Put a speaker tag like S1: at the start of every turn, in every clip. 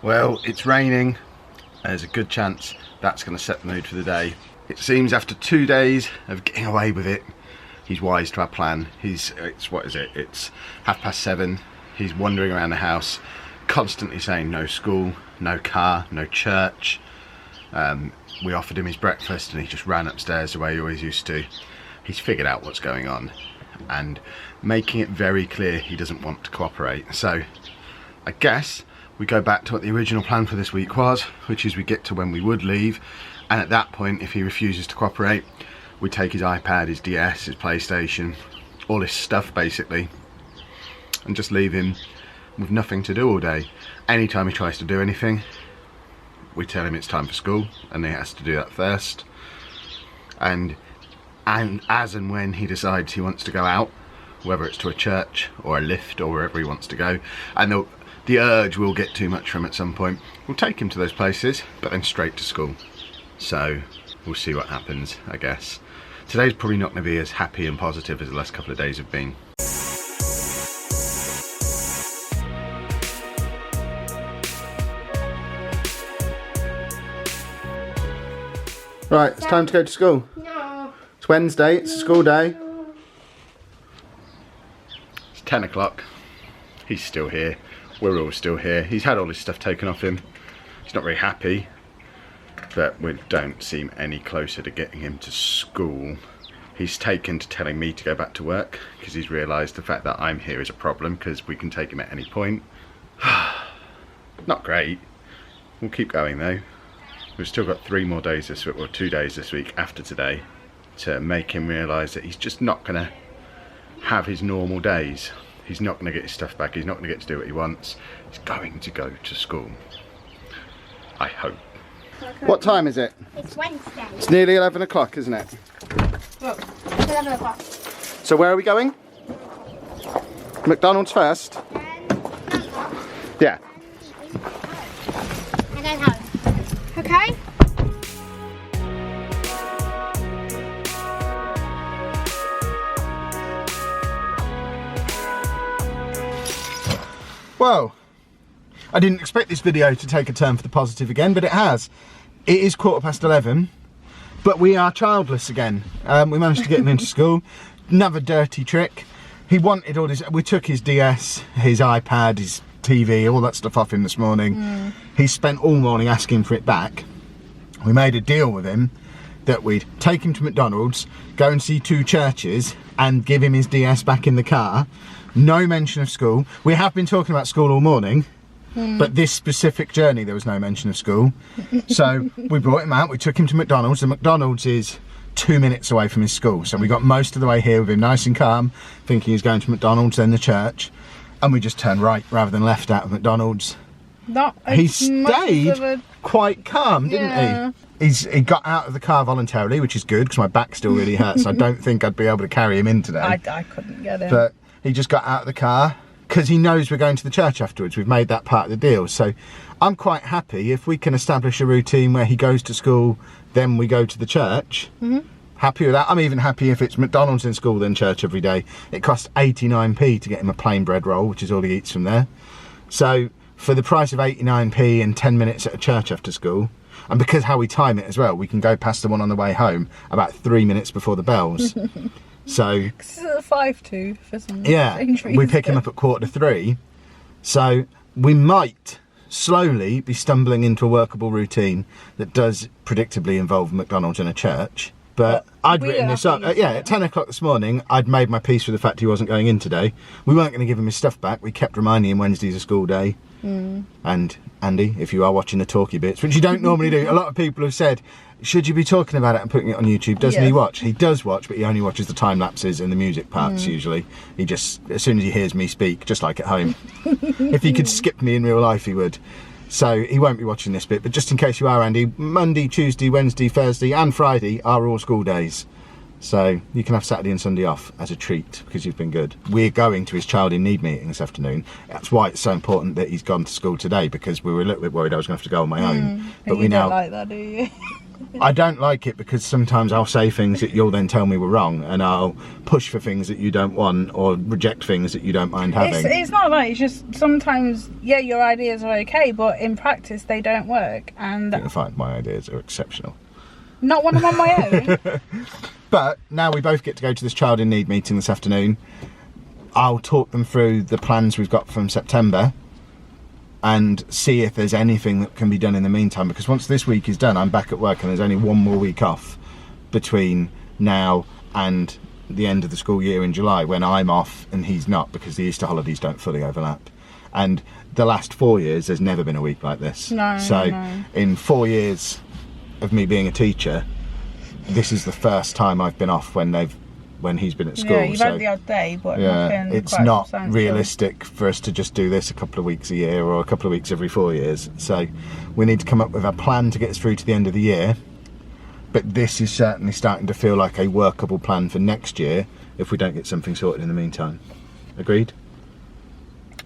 S1: Well, it's raining. There's a good chance that's going to set the mood for the day. It seems after 2 days of getting away with it, he's wise to our plan. It's 7:30. He's wandering around the house, constantly saying no school, no car, no church. We offered him his breakfast and he just ran upstairs the way he always used to. He's figured out what's going on and making it very clear he doesn't want to cooperate. So I guess we go back to what the original plan for this week was, which is we get to when we would leave, and at that point, if he refuses to cooperate, we take his iPad, his DS, his PlayStation, all his stuff basically, and just leave him with nothing to do all day. Anytime he tries to do anything, we tell him it's time for school and he has to do that first. And as and when he decides he wants to go out, whether it's to a church or a lift or wherever he wants to go, and the urge will get too much from him at some point, we'll take him to those places, but then straight to school. So we'll see what happens, I guess. Today's probably not going to be as happy and positive as the last couple of days have been. Right, it's time to go to school.
S2: No.
S1: It's Wednesday, it's a school day. It's 10 o'clock. He's still here. We're all still here. He's had all his stuff taken off him. He's not very happy, but we don't seem any closer to getting him to school. He's taken to telling me to go back to work because he's realised the fact that I'm here is a problem because we can take him at any point. Not great. We'll keep going though. We've still got 3 more days this week, or 2 days this week after today, to make him realise that he's just not going to have his normal days. He's not going to get his stuff back, he's not going to get to do what he wants. He's going to go to school. I hope.
S2: Okay.
S1: What time is it?
S2: It's Wednesday.
S1: It's nearly 11 o'clock, isn't it?
S2: Look, it's 11 o'clock.
S1: So where are we going? McDonald's first? Yeah.
S2: And then home. Okay?
S1: Well, I didn't expect this video to take a turn for the positive again, but it has. It is 11:15, but we are childless again. We managed to get him into school. Another dirty trick. He wanted all this. We took his DS, his iPad, his TV, all that stuff off him this morning. He spent all morning asking for it back. We made a deal with him that we'd take him to McDonald's, go and see 2 churches and give him his DS back in the car. No mention of school. We have been talking about school all morning, but this specific journey there was no mention of school. So we brought him out, we took him to McDonald's. The McDonald's is 2 minutes away from his school, so we got most of the way here with him nice and calm, thinking he's going to McDonald's, then the church, and we just turned right rather than left out of McDonald's. He stayed quite calm, didn't he? He got out of the car voluntarily, which is good because my back still really hurts. I don't think I'd be able to carry him in today.
S3: I couldn't get him.
S1: But he just got out of the car because he knows we're going to the church afterwards. We've made that part of the deal. So I'm quite happy if we can establish a routine where he goes to school, then we go to the church. Happy with that. I'm even happy if it's McDonald's in school then church every day. It costs 89p to get him a plain bread roll, which is all he eats from there. So for the price of 89p and 10 minutes at a church after school, and because how we time it as well, we can go past the one on the way home about 3 minutes before the bells. So
S3: it's 5:02 for some
S1: strange reason. We pick him up at 2:45. So we might slowly be stumbling into a workable routine that does predictably involve McDonald's and a church. But I'd written this up, at 10 o'clock this morning, I'd made my peace with the fact he wasn't going in today. We weren't going to give him his stuff back. We kept reminding him Wednesday's a school day. And Andy, if you are watching the talky bits, which you don't normally do, a lot of people have said, should you be talking about it and putting it on YouTube? Doesn't he watch? He does watch, but he only watches the time lapses and the music parts usually. He just, as soon as he hears me speak, just like at home. If he could skip me in real life, he would. So he won't be watching this bit, but just in case you are, Andy, Monday, Tuesday, Wednesday, Thursday and Friday are all school days. So you can have Saturday and Sunday off as a treat because you've been good. We're going to his child in need meeting this afternoon. That's why it's so important that he's gone to school today, because we were a little bit worried I was going to have to go on my own.
S3: But you don't like that, do you?
S1: I don't like it because sometimes I'll say things that you'll then tell me were wrong, and I'll push for things that you don't want or reject things that you don't mind having.
S3: It's not like, it's just sometimes, yeah, your ideas are okay, but in practice they don't work. And
S1: I find my ideas are exceptional.
S3: Not when I'm on my own.
S1: But now we both get to go to this child in need meeting this afternoon. I'll talk them through the plans we've got from September and see if there's anything that can be done in the meantime, because once this week is done, I'm back at work and there's only one more week off between now and the end of the school year in July, when I'm off and he's not, because the Easter holidays don't fully overlap. And the last 4 years, there's never been a week like this.
S3: No,
S1: so
S3: no.
S1: in 4 years of me being a teacher, this is the first time I've been off when he's been at school.
S3: Yeah, you've had the odd day, but nothing
S1: it's
S3: quite
S1: not
S3: substantial.
S1: realistic for us to just do this a couple of weeks a year or a couple of weeks every 4 years. So we need to come up with a plan to get us through to the end of the year. But this is certainly starting to feel like a workable plan for next year if we don't get something sorted in the meantime. Agreed?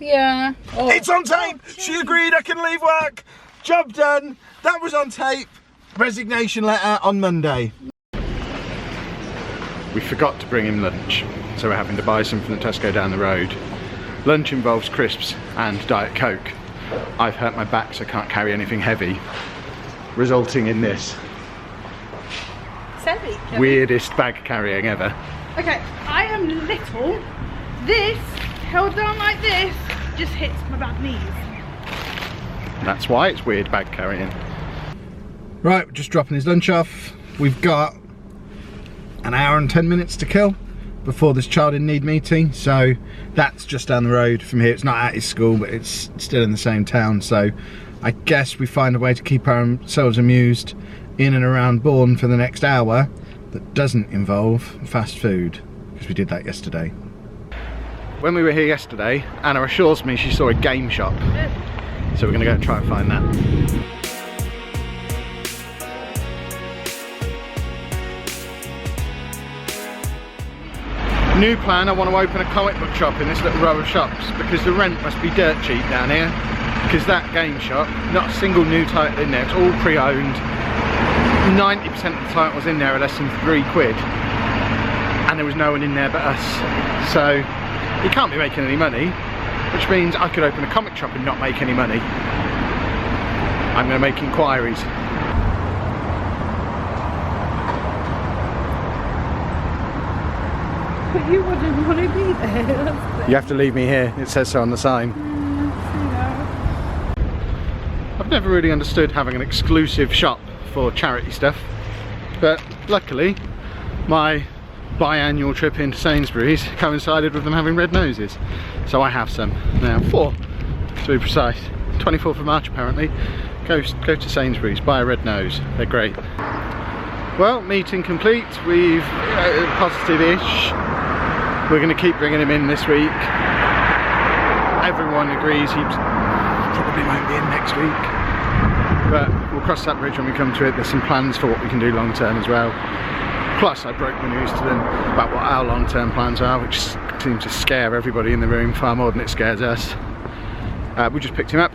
S3: Yeah. Oh.
S1: It's on tape! She agreed I can leave work! Job done! That was on tape! Resignation letter on Monday. We forgot to bring him lunch, so we're having to buy some from the Tesco down the road. Lunch involves crisps and Diet Coke. I've hurt my back, so I can't carry anything heavy, resulting in this
S3: It's heavy.
S1: weirdest bag carrying ever.
S3: Okay, I am little. This, held down like this, just hits my back knees.
S1: That's why it's weird bag carrying. Right, we're just dropping his lunch off. We've got an hour and 10 minutes to kill before this child in need meeting, so that's just down the road from here. It's not at his school, but it's still in the same town, so I guess we find a way to keep ourselves amused in and around Bourne for the next hour that doesn't involve fast food, because we did that yesterday. When we were here yesterday, Anna assures me she saw a game shop, so we're going to go and try and find that. New plan, I want to open a comic book shop in this little row of shops, because the rent must be dirt cheap down here, because that game shop, not a single new title in there, it's all pre-owned. 90% of the titles in there are less than £3, and there was no one in there but us, so he can't be making any money, which means I could open a comic shop and not make any money. I'm going to make inquiries.
S3: But you wouldn't want to be there.
S1: You have to leave me here, it says so on the sign. I've never really understood having an exclusive shop for charity stuff, but luckily my biannual trip into Sainsbury's coincided with them having red noses, so I have some now. 4 to be precise. 24th of March apparently. Go to Sainsbury's, buy a red nose, they're great. Well, meeting complete. We've positive-ish. We're going to keep bringing him in this week. Everyone agrees he probably won't be in next week, but we'll cross that bridge when we come to it. There's some plans for what we can do long term as well. Plus I broke the news to them about what our long term plans are, which seems to scare everybody in the room far more than it scares us. We just picked him up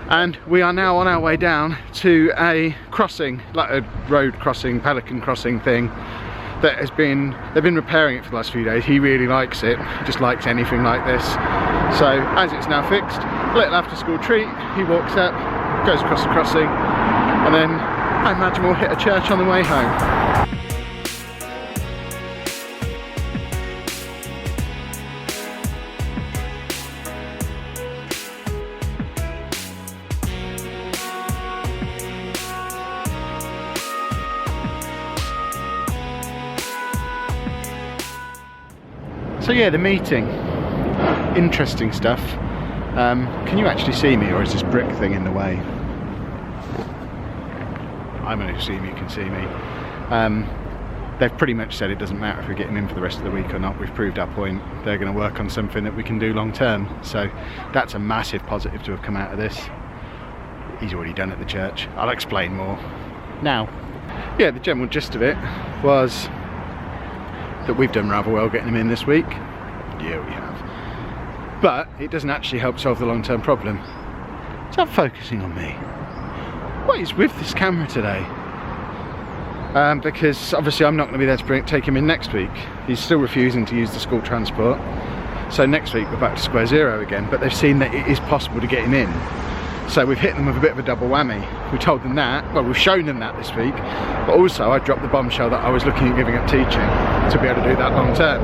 S1: and we are now on our way down to a crossing, like a road crossing, pelican crossing thing that has been, they've been repairing it for the last few days. He really likes it, he just likes anything like this. So as it's now fixed, little after school treat, he walks up, goes across the crossing, and then I imagine we'll hit a church on the way home. So yeah, the meeting, interesting stuff. Can you actually see me, or is this brick thing in the way? I'm going to assume you can see me. They've pretty much said it doesn't matter if we get him in for the rest of the week or not. We've proved our point. They're going to work on something that we can do long term. So that's a massive positive to have come out of this. He's already done at the church. I'll explain more now. Yeah, the general gist of it was that we've done rather well getting him in this week. Yeah, we have. But it doesn't actually help solve the long-term problem. Stop focusing on me. What is with this camera today? because obviously I'm not going to be there to take him in next week. He's still refusing to use the school transport. So next week we're back to square zero again, but they've seen that it is possible to get him in. So we've hit them with a bit of a double whammy. We told them that, well, we've shown them that this week, but also I dropped the bombshell that I was looking at giving up teaching to be able to do that long term,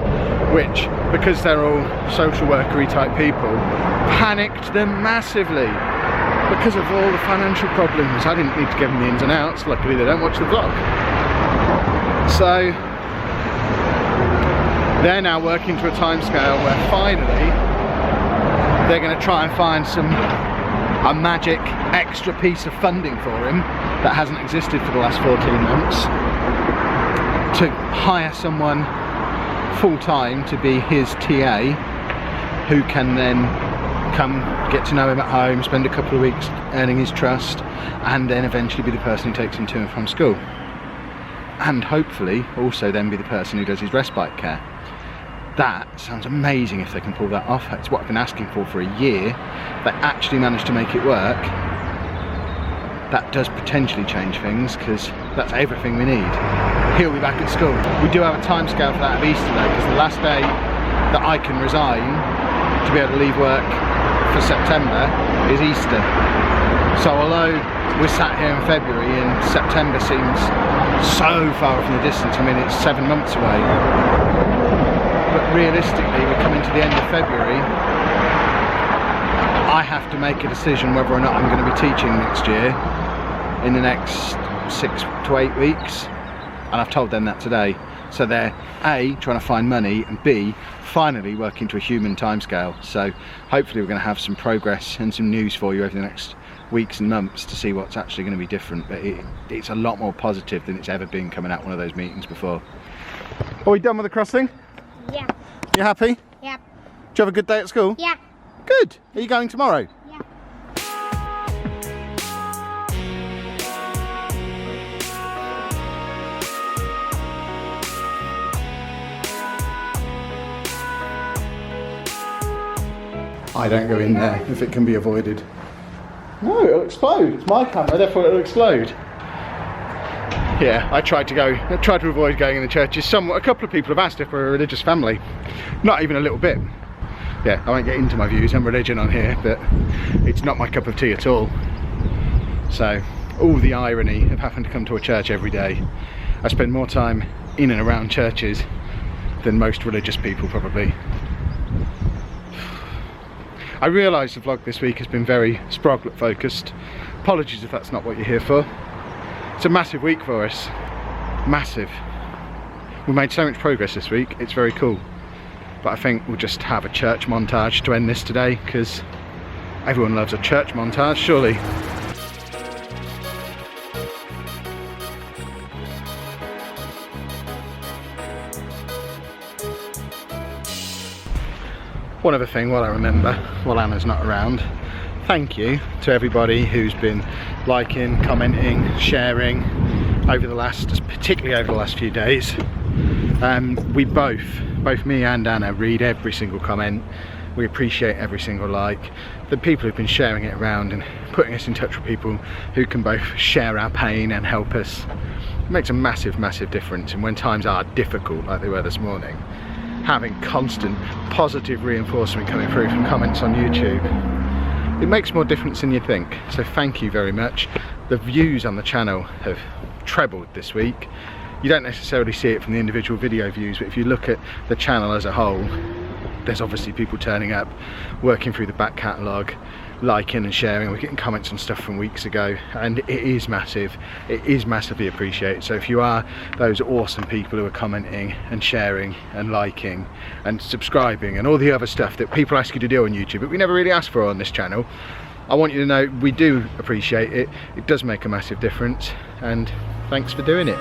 S1: which, because they're all social workery type people, panicked them massively because of all the financial problems. I didn't need to give them the ins and outs, luckily they don't watch the vlog. So they're now working to a timescale where finally they're going to try and find a magic extra piece of funding for him that hasn't existed for the last 14 months to hire someone full-time to be his TA, who can then come get to know him at home, spend a couple of weeks earning his trust, and then eventually be the person who takes him to and from school, and hopefully also then be the person who does his respite care. That sounds amazing if they can pull that off. It's what I've been asking for a year. They actually managed to make it work. That does potentially change things, because that's everything we need. He'll be back at school. We do have a time scale for that of Easter though, because the last day that I can resign to be able to leave work for September is Easter. So although we're sat here in February and September seems so far from the distance, I mean it's 7 months away, but realistically we're coming to the end of February. I have to make a decision whether or not I'm going to be teaching next year in the next 6 to 8 weeks, and I've told them that today. So they're A, trying to find money, and B, finally working to a human timescale. So hopefully we're going to have some progress and some news for you over the next weeks and months to see what's actually going to be different. But it's a lot more positive than it's ever been coming out one of those meetings before. Are we done with the crossing?
S2: Yeah.
S1: You happy?
S2: Yeah.
S1: Do you have a good day at school?
S2: Yeah.
S1: Good. Are you going tomorrow?
S2: Yeah.
S1: I don't go in there if it can be avoided. No, it'll explode. It's my camera, therefore it'll explode. Yeah, I tried to avoid going in the churches. A couple of people have asked if we're a religious family. Not even a little bit. Yeah, I won't get into my views on religion on here, but it's not my cup of tea at all. So, all the irony of having to come to a church every day. I spend more time in and around churches than most religious people probably. I realise the vlog this week has been very Sproglet focused. Apologies if that's not what you're here for. It's a massive week for us. Massive. We made so much progress this week, it's very cool. But I think we'll just have a church montage to end this today, because everyone loves a church montage, surely. One other thing while I remember, while Anna's not around, thank you to everybody who's been liking, commenting, sharing over the last, particularly over the last few days. We both me and Anna read every single comment. We appreciate every single like. The people who've been sharing it around and putting us in touch with people who can both share our pain and help us. It makes a massive, massive difference. And when times are difficult, like they were this morning, having constant positive reinforcement coming through from comments on YouTube, it makes more difference than you think. So thank you very much. The views on the channel have trebled this week. You don't necessarily see it from the individual video views, but if you look at the channel as a whole, there's obviously people turning up, working through the back catalogue, liking and sharing. We're getting comments on stuff from weeks ago, and it is massive. It is massively appreciated. So if you are those awesome people who are commenting and sharing and liking and subscribing and all the other stuff that people ask you to do on YouTube, but we never really ask for on this channel, I want you to know we do appreciate it. It does make a massive difference, and thanks for doing it.